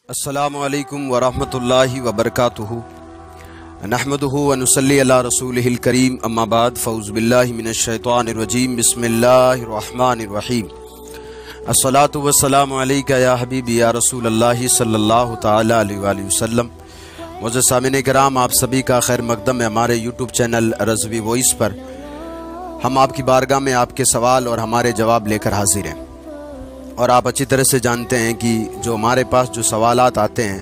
السلام علیکم ورحمۃ اللہ وبرکاتہ نحمدہ ونصلی علی رسولہ الکریم اما بعد فاعوذ باللہ من الشیطان الرجیم بسم اللہ الرحمن الرحیم الصلاۃ والسلام علیک یا حبیبی یا رسول اللہ صلی اللہ تعالی علیہ وآلہ وسلم۔ معزز سامعین کرام، آپ سبھی کا خیر مقدم ہے ہمارے یوٹیوب چینل رضوی وائس پر۔ ہم آپ کی بارگاہ میں آپ کے سوال اور ہمارے جواب لے کر حاضر ہیں، اور آپ اچھی طرح سے جانتے ہیں کہ جو ہمارے پاس جو سوالات آتے ہیں،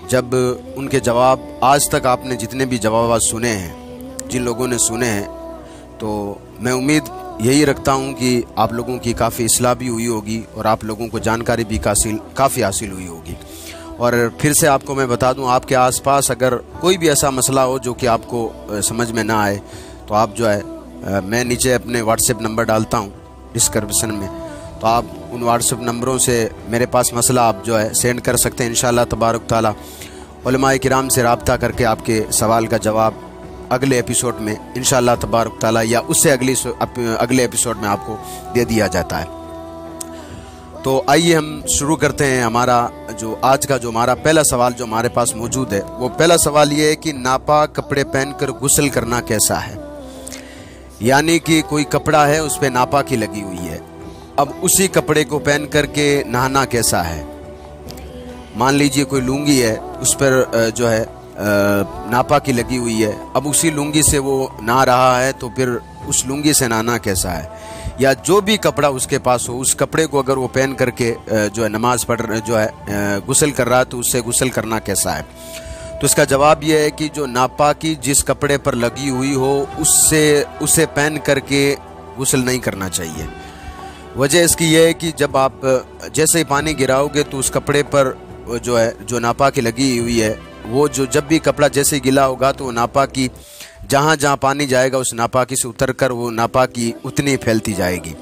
جب ان کے جواب آج تک آپ نے جتنے بھی جوابات سنے ہیں، جن لوگوں نے سنے ہیں، تو میں امید یہی رکھتا ہوں کہ آپ لوگوں کی کافی اصلاح بھی ہوئی ہوگی اور آپ لوگوں کو جانکاری بھی کافی حاصل ہوئی ہوگی۔ اور پھر سے آپ کو میں بتا دوں، آپ کے آس پاس اگر کوئی بھی ایسا مسئلہ ہو جو کہ آپ کو سمجھ میں نہ آئے، تو آپ جو ہے میں نیچے اپنے واٹس ایپ نمبر ڈالتا ہوں ڈسکرپشن میں، تو آپ ان واٹس ایپ نمبروں سے میرے پاس مسئلہ آپ جو ہے سینڈ کر سکتے ہیں۔ انشاءاللہ تبارک تعالی علماء کرام سے رابطہ کر کے آپ کے سوال کا جواب اگلے ایپیسوڈ میں انشاءاللہ تبارک تعالی یا اس سے اگلے ایپیسوڈ میں آپ کو دے دیا جاتا ہے۔ تو آئیے ہم شروع کرتے ہیں۔ ہمارا جو آج کا جو ہمارا پہلا سوال جو ہمارے پاس موجود ہے، وہ پہلا سوال یہ ہے کہ ناپاک کپڑے پہن کر غسل کرنا کیسا ہے؟ یعنی کہ کوئی کپڑا ہے، اس پہ ناپاکی لگی ہوئی ہے، اب اسی کپڑے کو پہن کر کے نہانا کیسا ہے؟ مان لیجئے کوئی لنگی ہے، اس پر جو ہے ناپاکی لگی ہوئی ہے، اب اسی لنگی سے وہ نہا رہا ہے، تو پھر اس لنگی سے نہانا کیسا ہے؟ یا جو بھی کپڑا اس کے پاس ہو، اس کپڑے کو اگر وہ پہن کر کے جو ہے نماز پڑھ جو ہے غسل کر رہا ہے، تو اس سے غسل کرنا کیسا ہے؟ تو اس کا جواب یہ ہے کہ جو ناپاکی جس کپڑے پر لگی ہوئی ہو، اسے پہن کر کے غسل نہیں کرنا چاہیے۔ وجہ اس کی یہ ہے کہ جب آپ جیسے ہی پانی گراؤ گے، تو اس کپڑے پر جو ہے جو ناپاکی لگی ہوئی ہے، وہ جب بھی کپڑا جیسے ہی گلا ہوگا، تو وہ ناپاکی جہاں جہاں پانی جائے گا، اس ناپاکی سے اتر کر وہ ناپاکی اتنی پھیلتی جائے گی،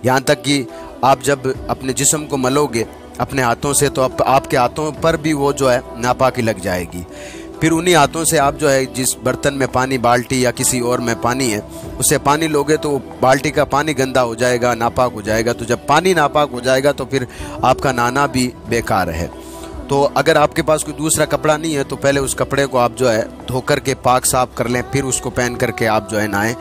یہاں تک کہ آپ جب اپنے جسم کو ملو گے اپنے ہاتھوں سے، تو آپ کے ہاتھوں پر بھی وہ جو ہے ناپاکی لگ جائے گی۔ پھر انہی ہاتھوں سے آپ جو ہے جس برتن میں پانی، بالٹی یا کسی اور میں پانی ہے، اسے پانی لوگے، تو بالٹی کا پانی گندا ہو جائے گا، ناپاک ہو جائے گا۔ تو جب پانی ناپاک ہو جائے گا، تو پھر آپ کا نہانا بھی بیکار ہے۔ تو اگر آپ کے پاس کوئی دوسرا کپڑا نہیں ہے، تو پہلے اس کپڑے کو آپ جو ہے دھو کر کے پاک صاف کر لیں، پھر اس کو پہن کر کے آپ جو ہے نہائیں۔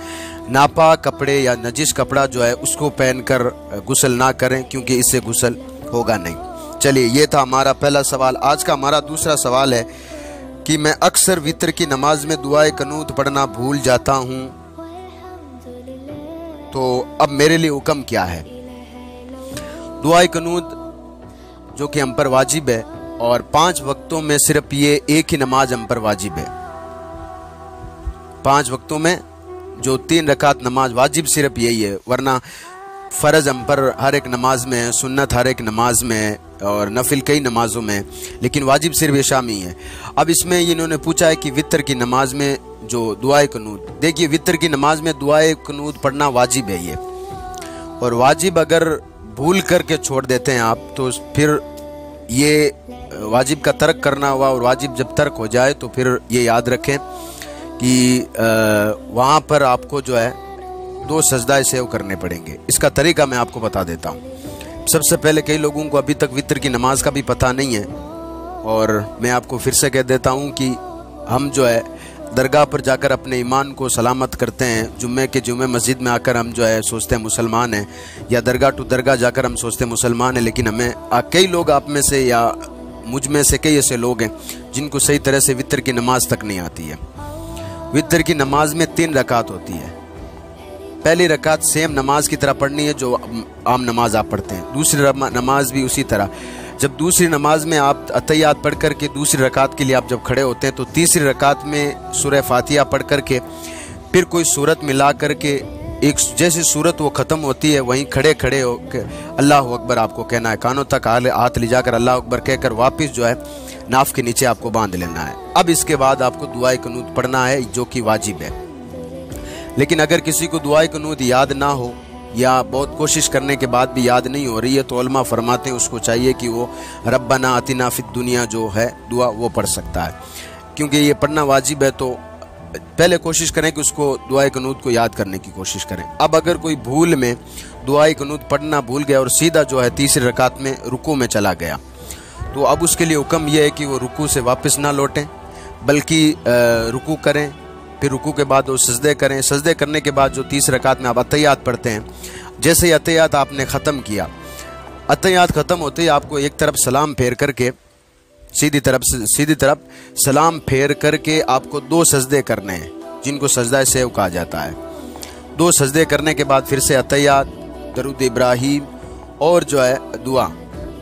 ناپاک کپڑے یا نجس کپڑا جو ہے اس کو پہن کر غسل نہ کریں، کیونکہ اس سے غسل ہوگا نہیں۔ چلیے، یہ تھا ہمارا پہلا سوال۔ آج کا ہمارا دوسرا سوال ہے کہ میں اکثر وتر کی نماز میں دعائے قنوت پڑھنا بھول جاتا ہوں، تو اب میرے لیے حکم کیا ہے؟ دعائے قنوت جو کہ ہم پر واجب ہے، اور 5 وقتوں میں صرف یہ ایک ہی نماز ہم پر واجب ہے۔ 5 وقتوں میں جو 3 رکعت نماز واجب صرف یہی ہے، ورنہ فرض ہم پر ہر ایک نماز میں ہے، سنت ہر ایک نماز میں ہے، اور نفل کئی نمازوں میں، لیکن واجب صرف عشاء میں ہی ہے۔ اب اس میں انہوں نے پوچھا ہے کہ وتر کی نماز میں جو دعائے قنوت، دیکھیے وتر کی نماز میں دعائے قنوت پڑھنا واجب ہے یہ، اور واجب اگر بھول کر کے چھوڑ دیتے ہیں آپ، تو پھر یہ واجب کا ترک کرنا ہوا، اور واجب جب ترک ہو جائے تو پھر یہ یاد رکھیں کہ وہاں پر آپ کو جو ہے 2 سجدہ سہو کرنے پڑیں گے۔ اس کا طریقہ میں آپ کو بتا دیتا ہوں۔ سب سے پہلے کئی لوگوں کو ابھی تک وتر کی نماز کا بھی پتہ نہیں ہے، اور میں آپ کو پھر سے کہہ دیتا ہوں کہ ہم جو ہے درگاہ پر جا کر اپنے ایمان کو سلامت کرتے ہیں، جمعے کے جمعے مسجد میں آ کر ہم جو ہے سوچتے ہیں مسلمان ہیں، یا درگاہ ٹو درگاہ جا کر ہم سوچتے ہیں مسلمان ہیں، لیکن ہمیں کئی لوگ آپ میں سے یا مجھ میں سے کئی ایسے لوگ ہیں جن کو صحیح طرح سے وتر کی نماز تک نہیں آتی ہے۔ وتر کی نماز میں 3 رکعت ہوتی ہے۔ پہلی رکعت سیم نماز کی طرح پڑھنی ہے جو عام نماز آپ پڑھتے ہیں، دوسری نماز بھی اسی طرح۔ جب دوسری نماز میں آپ اتحیات پڑھ کر کے دوسری رکعت کے لیے آپ جب کھڑے ہوتے ہیں، تو تیسری رکعت میں سورہ فاتحہ پڑھ کر کے پھر کوئی سورت ملا کر کے ایک جیسی سورت وہ ختم ہوتی ہے، وہیں کھڑے کھڑے ہو کے اللہ اکبر آپ کو کہنا ہے، کانوں تک ہاتھ لے جا کر اللہ اکبر کہہ کر واپس جو ہے ناف کے نیچے آپ کو باندھ لینا ہے۔ اب اس کے بعد آپ کو دعائے قنوت پڑھنا ہے، جو کہ واجب ہے۔ لیکن اگر کسی کو دعائے قنوت یاد نہ ہو، یا بہت کوشش کرنے کے بعد بھی یاد نہیں ہو رہی ہے، تو علماء فرماتے ہیں اس کو چاہیے کہ وہ ربنا آتنا فی الدنیا جو ہے دعا وہ پڑھ سکتا ہے، کیونکہ یہ پڑھنا واجب ہے۔ تو پہلے کوشش کریں کہ اس کو دعائے قنوت کو یاد کرنے کی کوشش کریں۔ اب اگر کوئی بھول میں دعائے قنوت پڑھنا بھول گیا اور سیدھا جو ہے تیسری رکعت میں رکوع میں چلا گیا، تو اب اس کے لیے حکم یہ ہے کہ وہ رکوع سے واپس نہ لوٹیں، بلکہ رکوع کریں، پھر رکوع کے بعد وہ سجدے کریں۔ سجدے کرنے کے بعد جو تیسری رکعت میں آپ اتحیات پڑھتے ہیں، جیسے ہی اتحیات آپ نے ختم کیا، اتحیات ختم ہوتے ہی آپ کو ایک طرف سلام پھیر کر کے سیدھی طرف سلام پھیر کر کے آپ کو 2 سجدے کرنے ہیں، جن کو سجدہ سہو کہا جاتا ہے۔ 2 سجدے کرنے کے بعد پھر سے اتحیات، درود ابراہیم اور جو ہے دعا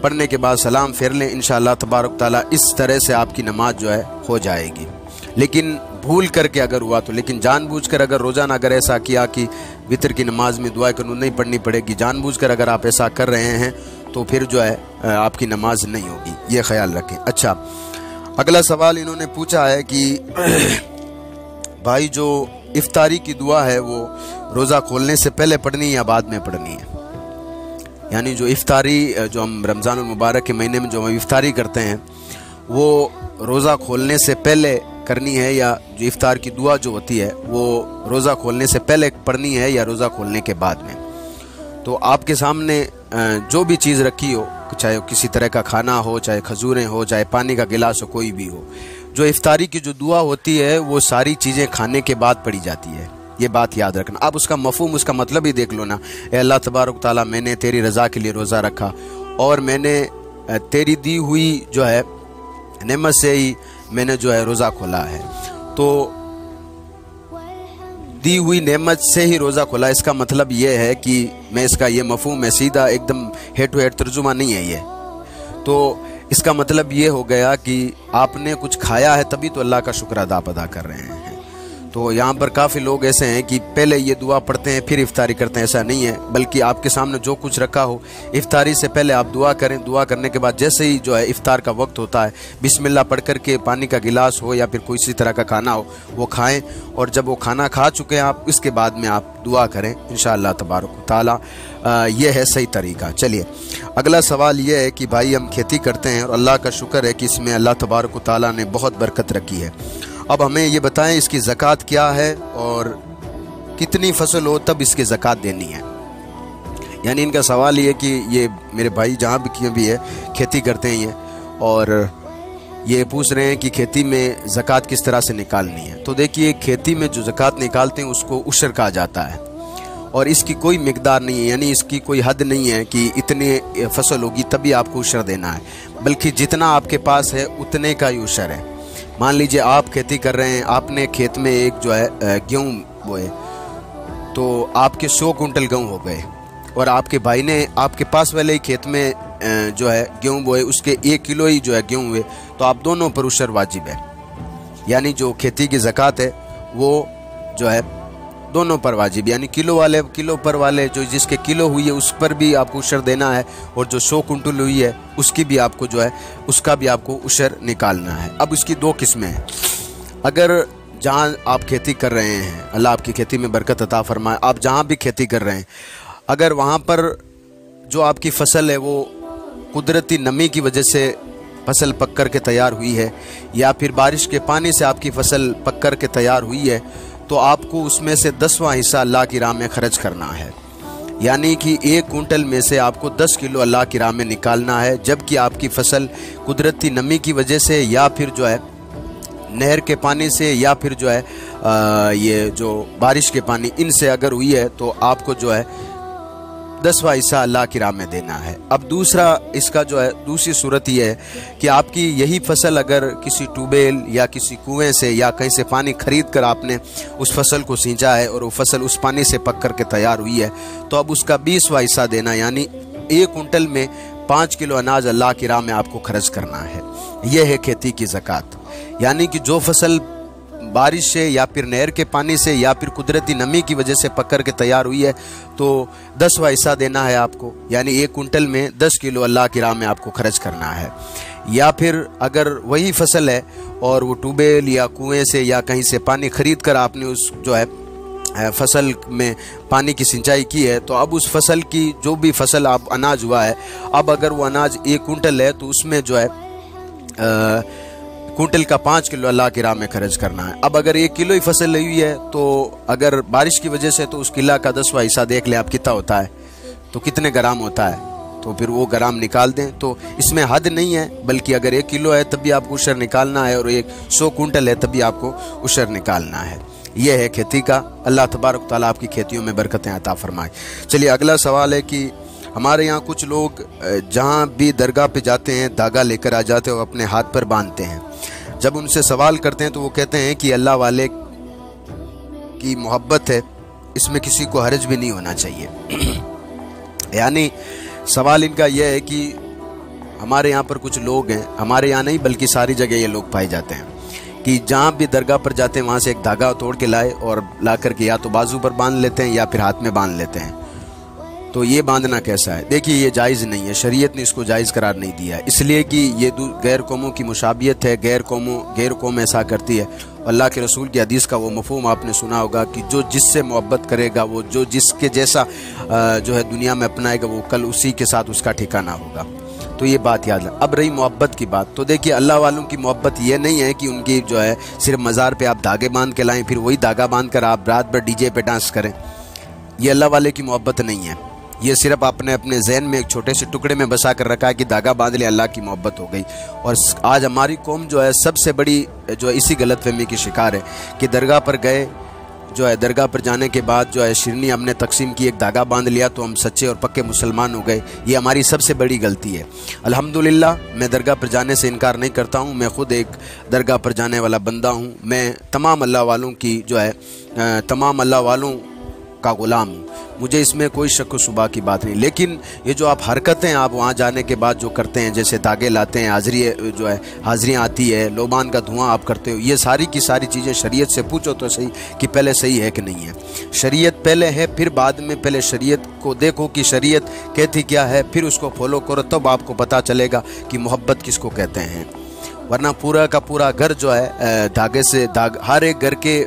پڑھنے کے بعد سلام پھیر لیں۔ انشاءاللہ تبارک تعالیٰ اس طرح سے آپ کی نماز جو ہے ہو جائے گی۔ لیکن بھول کر کے اگر ہوا تو، لیکن جان بوجھ کر اگر روزانہ اگر ایسا کیا کہ وتر کی نماز میں دعا قنوت نہیں پڑھنی پڑے گی، جان بوجھ کر اگر آپ ایسا کر رہے ہیں تو پھر جو ہے آپ کی نماز نہیں ہوگی، یہ خیال رکھیں۔ اچھا، اگلا سوال انہوں نے پوچھا ہے کہ بھائی جو افطاری کی دعا ہے وہ روزہ کھولنے سے پہلے پڑھنی ہے یا بعد میں پڑھنی ہے؟ یعنی جو افطاری جو ہم رمضان المبارک کے مہینے میں جو ہم افطاری کرتے ہیں وہ روزہ کھولنے سے پہلے کرنی ہے، یا جو افطار کی دعا جو ہوتی ہے وہ روزہ کھولنے سے پہلے پڑھنی ہے یا روزہ کھولنے کے بعد میں؟ تو آپ کے سامنے جو بھی چیز رکھی ہو، چاہے کسی طرح کا کھانا ہو، چاہے کھجوریں ہو، چاہے پانی کا گلاس ہو، کوئی بھی ہو، جو افطاری کی جو دعا ہوتی ہے وہ ساری چیزیں کھانے کے بعد پڑھی جاتی ہے، یہ بات یاد رکھنا۔ اب اس کا مفہوم، اس کا مطلب ہی دیکھ لو نا۔ اے اللہ تبارک تعالیٰ، میں نے تیری رضا کے لیے روزہ رکھا اور میں نے تیری دی ہوئی جو ہے نعمت سے ہی میں نے جو ہے روزہ کھولا ہے، تو دی ہوئی نعمت سے ہی روزہ کھولا، اس کا مطلب یہ ہے کہ میں اس کا یہ مفہوم ہے، سیدھا ایک دم ہیڈ ٹو ہیڈ ترجمہ نہیں ہے یہ، تو اس کا مطلب یہ ہو گیا کہ آپ نے کچھ کھایا ہے تبھی تو اللہ کا شکر ادا کر رہے ہیں۔ تو یہاں پر کافی لوگ ایسے ہیں کہ پہلے یہ دعا پڑھتے ہیں پھر افطاری کرتے ہیں، ایسا نہیں ہے، بلکہ آپ کے سامنے جو کچھ رکھا ہو افطاری سے پہلے آپ دعا کریں، دعا کرنے کے بعد جیسے ہی جو ہے افطار کا وقت ہوتا ہے بسم اللہ پڑھ کر کے پانی کا گلاس ہو یا پھر کوئی اسی طرح کا کھانا ہو وہ کھائیں، اور جب وہ کھانا کھا چکے ہیں آپ اس کے بعد میں آپ دعا کریں انشاءاللہ تبارک و تعالی۔ یہ ہے صحیح طریقہ۔ چلیے اگلا سوال یہ ہے کہ بھائی ہم کھیتی کرتے ہیں اور اللہ کا شکر ہے کہ اس میں اللہ تبارک و تعالی نے بہت برکت رکھی ہے، اب ہمیں یہ بتائیں اس کی زکوٰۃ کیا ہے اور کتنی فصل ہو تب اس کی زکوٰۃ دینی ہے؟ یعنی ان کا سوال یہ کہ یہ میرے بھائی جہاں بھی ہے کھیتی کرتے ہیں یہ، اور یہ پوچھ رہے ہیں کہ کھیتی میں زکوٰۃ کس طرح سے نکالنی ہے۔ تو دیکھیے کھیتی میں جو زکوٰۃ نکالتے ہیں اس کو عشر کہا جاتا ہے، اور اس کی کوئی مقدار نہیں ہے، یعنی اس کی کوئی حد نہیں ہے کہ اتنے فصل ہوگی تبھی آپ کو عشر دینا ہے، بلکہ جتنا آپ کے پاس ہے اتنے کا ہی عشر ہے۔ مان لیجئے آپ کھیتی کر رہے ہیں، آپ نے کھیت میں ایک جو ہے گیہوں بوئے، تو آپ کے 100 کنٹل گیہوں ہو گئے، اور آپ کے بھائی نے آپ کے پاس والے کھیت میں جو ہے گیہوں بوئے، اس کے 1 کلو ہی جو ہے گیہوں ہوئے، تو آپ دونوں پر عشر واجب ہے۔ یعنی جو کھیتی کی زکوٰۃ ہے وہ جو ہے دونوں پر واجب، یعنی کلو پر والے جو جس کے کلو ہوئی ہے اس پر بھی آپ کو عشر دینا ہے، اور جو 100 کنٹل ہوئی ہے اس کی بھی آپ کو جو ہے اس کا بھی آپ کو عشر نکالنا ہے۔ اب اس کی 2 قسمیں ہیں۔ اگر جہاں آپ کھیتی کر رہے ہیں، اللہ آپ کی کھیتی میں برکت عطا فرمائے، آپ جہاں بھی کھیتی کر رہے ہیں، اگر وہاں پر جو آپ کی فصل ہے وہ قدرتی نمی کی وجہ سے فصل پک کر کے تیار ہوئی ہے، یا پھر بارش کے پانی سے آپ کی فصل پک کر کے تیار ہوئی ہے، تو آپ کو اس میں سے 10واں حصہ اللہ کی راہ میں خرچ کرنا ہے، یعنی کہ 1 کنٹل میں سے آپ کو 10 کلو اللہ کی راہ میں نکالنا ہے، جبکہ آپ کی فصل قدرتی نمی کی وجہ سے یا پھر جو ہے نہر کے پانی سے یا پھر جو ہے یہ جو بارش کے پانی ان سے اگر ہوئی ہے تو آپ کو جو ہے 10واں حصہ اللہ کی راہ میں دینا ہے۔ اب دوسرا اس کا جو ہے دوسری صورت یہ ہے کہ آپ کی یہی فصل اگر کسی ٹیوبویل یا کسی کنویں سے یا کہیں سے پانی خرید کر آپ نے اس فصل کو سینچا ہے اور وہ فصل اس پانی سے پک کر کے تیار ہوئی ہے، تو اب اس کا 20واں حصہ دینا، یعنی 1 کنٹل میں 5 کلو اناج اللہ کی راہ میں آپ کو خرچ کرنا ہے۔ یہ ہے کھیتی کی زکوٰۃ، یعنی کہ جو فصل بارش سے یا پھر نہر کے پانی سے یا پھر قدرتی نمی کی وجہ سے پک کر کے تیار ہوئی ہے تو 10واں حصہ دینا ہے آپ کو، یعنی 1 کنٹل میں 10 کلو اللہ کی راہ میں آپ کو خرچ کرنا ہے۔ یا پھر اگر وہی فصل ہے اور وہ ٹیوبویل یا کنویں سے یا کہیں سے پانی خرید کر آپ نے اس جو ہے فصل میں پانی کی سینچائی کی ہے، تو اب اس فصل کی جو بھی فصل آپ اناج ہوا ہے، اب اگر وہ اناج 1 کنٹل ہے تو اس میں جو ہے کنٹل کا 5 کلو اللہ کی راہ میں خرچ کرنا ہے۔ اب اگر 1 کلو ہی فصل لی ہوئی ہے تو اگر بارش کی وجہ سے تو اس قلعہ کا 10واں حصہ دیکھ لیں آپ کتنا ہوتا ہے، تو کتنے گرام ہوتا ہے، تو پھر وہ گرام نکال دیں. تو اس میں حد نہیں ہے، بلکہ اگر 1 کلو ہے تب بھی آپ کو عشر نکالنا ہے، اور 100 کنٹل ہے تب بھی آپ کو عشر نکالنا ہے. یہ ہے کھیتی کا. اللہ تبارک تعالیٰ آپ کی کھیتیوں میں برکتیں عطا فرمائے. چلیے اگلا سوال ہے کہ ہمارے یہاں کچھ لوگ جہاں بھی درگاہ پہ جاتے ہیں دھاگا لے کر آ جاتے ہیں اور اپنے ہاتھ پر باندھتے ہیں. جب ان سے سوال کرتے ہیں تو وہ کہتے ہیں کہ اللہ والے کی محبت ہے، اس میں کسی کو حرج بھی نہیں ہونا چاہیے. یعنی سوال ان کا یہ ہے کہ ہمارے یہاں پر کچھ لوگ ہیں، ہمارے یہاں نہیں بلکہ ساری جگہ یہ لوگ پائے جاتے ہیں کہ جہاں بھی درگاہ پر جاتے ہیں وہاں سے ایک دھاگا توڑ کے لائے اور لا کر کے یا تو بازو پر باندھ لیتے ہیں یا پھر ہاتھ میں باندھ لیتے ہیں. تو یہ باندھنا کیسا ہے؟ دیکھیے یہ جائز نہیں ہے، شریعت نے اس کو جائز قرار نہیں دیا ہے، اس لیے کہ یہ غیر قوموں کی مشابہت ہے. غیر قوم ایسا کرتی ہے. اللہ کے رسول کی حدیث کا وہ مفہوم آپ نے سنا ہوگا کہ جو جس سے محبت کرے گا، وہ جو جس کے جیسا جو ہے دنیا میں اپنائے گا، وہ کل اسی کے ساتھ اس کا ٹھکانہ ہوگا. تو یہ بات یاد ہے. اب رہی محبت کی بات، تو دیکھیے اللہ والوں کی محبت یہ نہیں ہے کہ ان کی جو ہے صرف مزار پہ آپ دھاگے باندھ کے لائیں، پھر وہی دھاگا باندھ کر آپ رات بھر ڈی جے پہ ڈانس کریں. یہ اللہ والے کی محبت نہیں ہے. یہ صرف آپ نے اپنے ذہن میں ایک چھوٹے سے ٹکڑے میں بسا کر رکھا ہے کہ دھاگا باندھ لے اللہ کی محبت ہو گئی. اور آج ہماری قوم جو ہے سب سے بڑی جو ہے اسی غلط فہمی کی شکار ہے کہ درگاہ پر گئے، جو ہے درگاہ پر جانے کے بعد جو ہے شیرنی ہم نے تقسیم کی، ایک دھاگا باندھ لیا تو ہم سچے اور پکے مسلمان ہو گئے. یہ ہماری سب سے بڑی غلطی ہے. الحمدللہ میں درگاہ پر جانے سے انکار نہیں کرتا ہوں، میں خود ایک درگاہ پر جانے والا بندہ ہوں. میں تمام اللہ والوں کی جو ہے تمام اللہ والوں کا غلام ہوں. مجھے اس میں کوئی شک و شبہ کی بات نہیں. لیکن یہ جو آپ حرکتیں آپ وہاں جانے کے بعد جو کرتے ہیں، جیسے دھاگے لاتے ہیں، حاضریاں آتی ہے، لوبان کا دھواں آپ کرتے ہو، یہ ساری کی ساری چیزیں شریعت سے پوچھو تو صحیح کہ پہلے صحیح ہے کہ نہیں ہے. شریعت پہلے ہے، پھر بعد میں پہلے شریعت کو دیکھو کہ شریعت کہتی کیا ہے، پھر اس کو فالو کرو، تب آپ کو پتہ چلے گا کہ محبت کس کو کہتے ہیں. ورنہ پورا کا پورا گھر جو ہے دھاگے سے ہر ایک گھر کے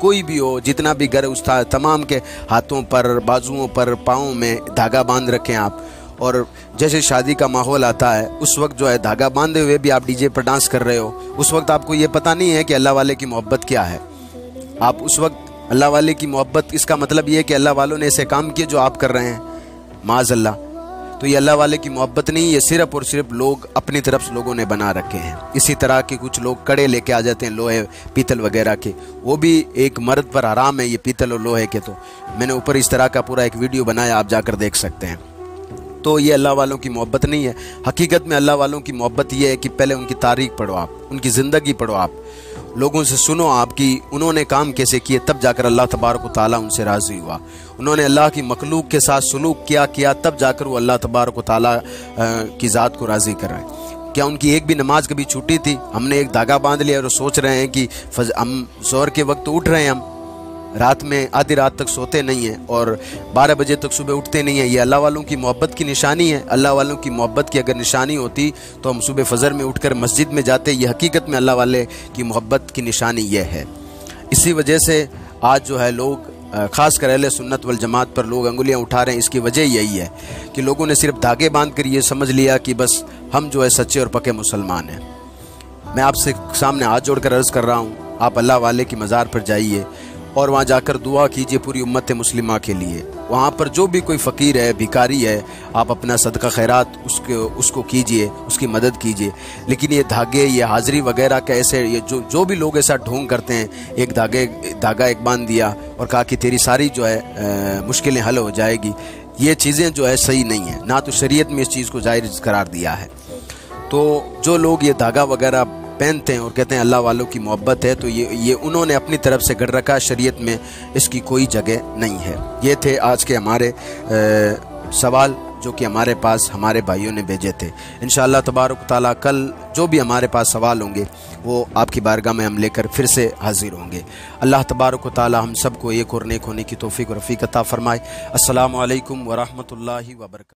کوئی بھی ہو، جتنا بھی گھر اس تمام کے ہاتھوں پر، بازوؤں پر، پاؤں میں دھاگا باندھ رکھیں آپ. اور جیسے شادی کا ماحول آتا ہے اس وقت جو ہے دھاگا باندھے ہوئے بھی آپ ڈی جے پر ڈانس کر رہے ہو، اس وقت آپ کو یہ پتہ نہیں ہے کہ اللہ والے کی محبت کیا ہے. آپ اس وقت اللہ والے کی محبت، اس کا مطلب یہ ہے کہ اللہ والوں نے ایسے کام کیے جو آپ کر رہے ہیں، معاذ اللہ. تو یہ اللہ والے کی محبت نہیں، یہ صرف اور صرف لوگ اپنی طرف سے لوگوں نے بنا رکھے ہیں. اسی طرح کے کچھ لوگ کڑے لے کے آ جاتے ہیں لوہے پیتل وغیرہ کے، وہ بھی ایک مرد پر حرام ہے یہ پیتل اور لوہے کے. تو میں نے اوپر اس طرح کا پورا ایک ویڈیو بنایا، آپ جا کر دیکھ سکتے ہیں. تو یہ اللہ والوں کی محبت نہیں ہے. حقیقت میں اللہ والوں کی محبت یہ ہے کہ پہلے ان کی تاریخ پڑھو، آپ ان کی زندگی پڑھو، آپ لوگوں سے سنو آپ کی انہوں نے کام کیسے کیے، تب جا کر اللہ تبارک و تعالیٰ ان سے راضی ہوا. انہوں نے اللہ کی مخلوق کے ساتھ سلوک کیا تب جا کر وہ اللہ تبارک و تعالیٰ کی ذات کو راضی کر رہے ہیں. کیا ان کی ایک بھی نماز کبھی چھوٹی تھی؟ ہم نے ایک دھاگا باندھ لیا اور سوچ رہے ہیں کہ ہم ظہر کے وقت اٹھ رہے ہیں، ہم رات میں آدھی رات تک سوتے نہیں ہیں اور 12 بجے تک صبح اٹھتے نہیں ہیں. یہ اللہ والوں کی محبت کی نشانی ہے. اللہ والوں کی محبت کی اگر نشانی ہوتی تو ہم صبح فجر میں اٹھ کر مسجد میں جاتے. یہ حقیقت میں اللہ والے کی محبت کی نشانی یہ ہے. اسی وجہ سے آج جو ہے لوگ خاص کر اہل سنت والجماعت پر لوگ انگلیاں اٹھا رہے ہیں. اس کی وجہ یہی ہے کہ لوگوں نے صرف دھاگے باندھ کر یہ سمجھ لیا کہ بس ہم جو ہے سچے اور پکے مسلمان ہیں. میں آپ سے سامنے ہاتھ جوڑ کر عرض کر رہا ہوں، آپ اللہ والے کی مزار پر جائیے اور وہاں جا کر دعا کیجئے پوری امت مسلمہ کے لیے. وہاں پر جو بھی کوئی فقیر ہے، بھکاری ہے، آپ اپنا صدقہ خیرات اس کو کیجئے، اس کی مدد کیجئے. لیکن یہ دھاگے، یہ حاضری وغیرہ کا ایسے یہ جو بھی لوگ ایسا ڈھونگ کرتے ہیں، ایک دھاگا ایک باندھ دیا اور کہا کہ تیری ساری جو ہے مشکلیں حل ہو جائے گی، یہ چیزیں جو ہے صحیح نہیں ہیں. نہ تو شریعت میں اس چیز کو جائز قرار دیا ہے. تو جو لوگ یہ دھاگا وغیرہ پہنتے ہیں اور کہتے ہیں اللہ والوں کی محبت ہے، تو یہ انہوں نے اپنی طرف سے گھڑ رکھا. شریعت میں اس کی کوئی جگہ نہیں ہے. یہ تھے آج کے ہمارے سوال جو کہ ہمارے پاس ہمارے بھائیوں نے بھیجے تھے. انشاءاللہ تبارک تعالیٰ کل جو بھی ہمارے پاس سوال ہوں گے وہ آپ کی بارگاہ میں ہم لے کر پھر سے حاضر ہوں گے. اللہ تبارک و تعالیٰ ہم سب کو ایک اور نیک ہونے کی توفیق و رفیق عطا فرمائے. السلام علیکم ورحمۃ اللہ وبرکاتہ.